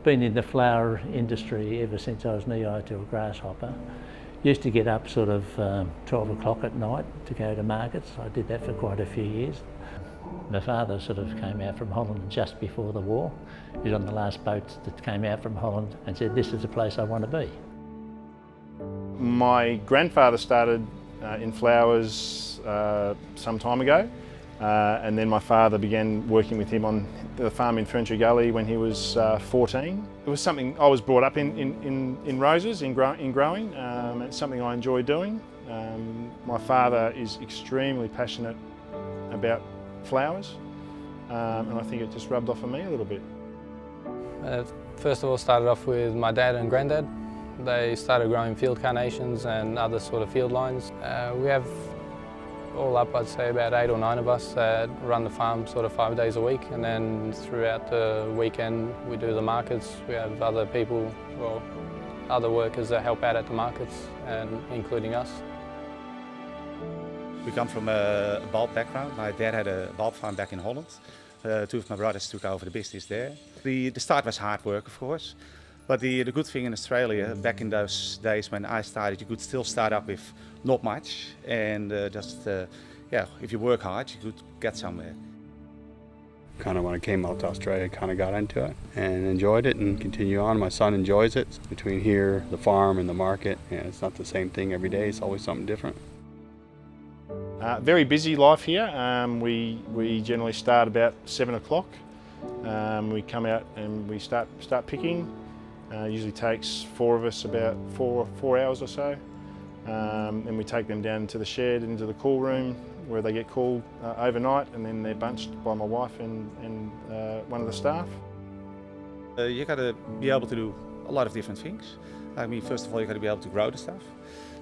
been in the flower industry ever since I was knee-high to a grasshopper. Used to get up sort of 12 o'clock at night to go to markets. I did that for quite a few years. My father sort of came out from Holland just before the war. He was on the last boat that came out from Holland and said, "This is the place I want to be." My grandfather started in flowers some time ago, and then my father began working with him on the farm in Furniture Gully when he was 14. It was something I was brought up in roses, in growing. It's something I enjoy doing. My father is extremely passionate about flowers, and I think it just rubbed off on me a little bit. First of all, started off with my dad and granddad. They started growing field carnations and other sort of field lines. We have all up, I'd say about 8 or 9 of us that run the farm sort of 5 days a week, and then throughout the weekend we do the markets. We have other people, well, other workers that help out at the markets, and including us. We come from a bulb background. My dad had a bulb farm back in Holland. 2 of my brothers took over the business there. The start was hard work, of course, but the good thing in Australia, back in those days when I started, you could still start up with not much, and if you work hard, you could get somewhere. Kind of when I came out to Australia, kind of got into it and enjoyed it and continue on. My son enjoys it. Between here, the farm and the market, it's not the same thing every day, it's always something different. Very busy life here. We generally start about 7 o'clock. We come out and we start picking. Usually takes 4 of us about 4 hours or so. Then we take them down to the shed, into the cool room, where they get cooled overnight, and then they're bunched by my wife and one of the staff. You got to be able to do a lot of different things. I mean, first of all, you got to be able to grow the stuff.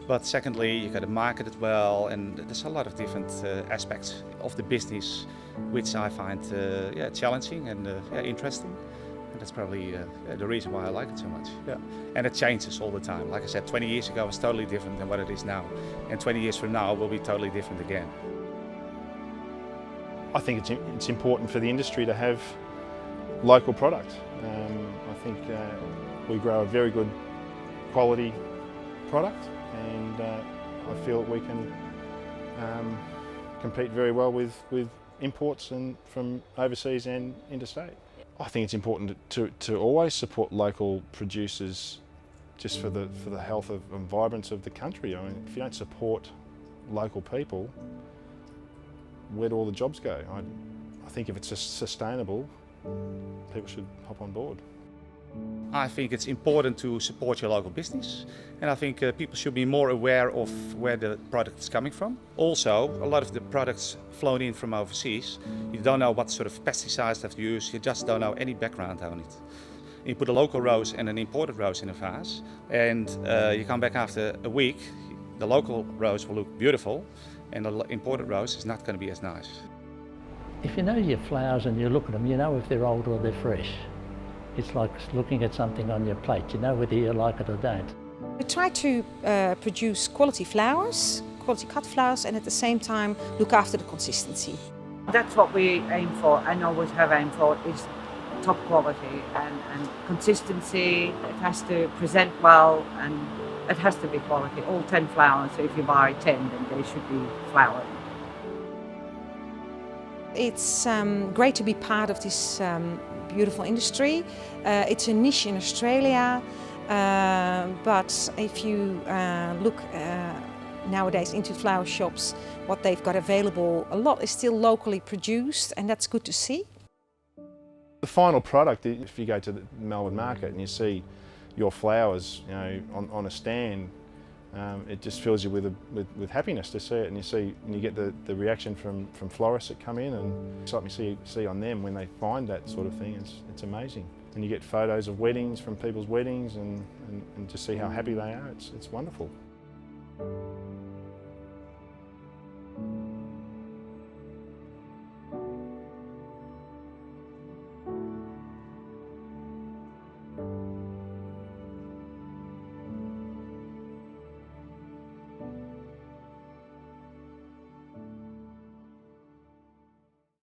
But secondly, you got to market it well, and there's a lot of different aspects of the business which I find challenging and interesting. And that's probably the reason why I like it so much. Yeah. And it changes all the time. Like I said, 20 years ago was totally different than what it is now. And 20 years from now will be totally different again. I think it's important for the industry to have local product. I think we grow a very good quality product, and I feel that we can compete very well with imports from overseas and interstate. I think it's important to always support local producers, just for the health and vibrance of the country. I mean, if you don't support local people, where do all the jobs go? I think if it's sustainable, people should hop on board. I think it's important to support your local business, and I think people should be more aware of where the product is coming from. Also, a lot of the products flown in from overseas, you don't know what sort of pesticides they've used, you just don't know any background on it. You put a local rose and an imported rose in a vase, and you come back after a week, the local rose will look beautiful, and the imported rose is not going to be as nice. If you know your flowers and you look at them, you know if they're old or they're fresh. It's like looking at something on your plate, you know whether you like it or don't. We try to produce quality flowers, quality cut flowers, and at the same time look after the consistency. That's what we aim for and always have aimed for, is top quality and consistency. It has to present well and it has to be quality. All 10 flowers, so if you buy 10 then they should be flowered. It's great to be part of this beautiful industry. It's a niche in Australia, but if you look nowadays into flower shops, what they've got available, a lot is still locally produced, and that's good to see. The final product, if you go to the Melbourne market and you see your flowers, on a stand, it just fills you with happiness to see it, and you get the reaction from florists that come in, and something you see on them when they find that sort of thing. It's amazing. And you get photos of weddings, from people's weddings, and to see how happy they are. It's wonderful.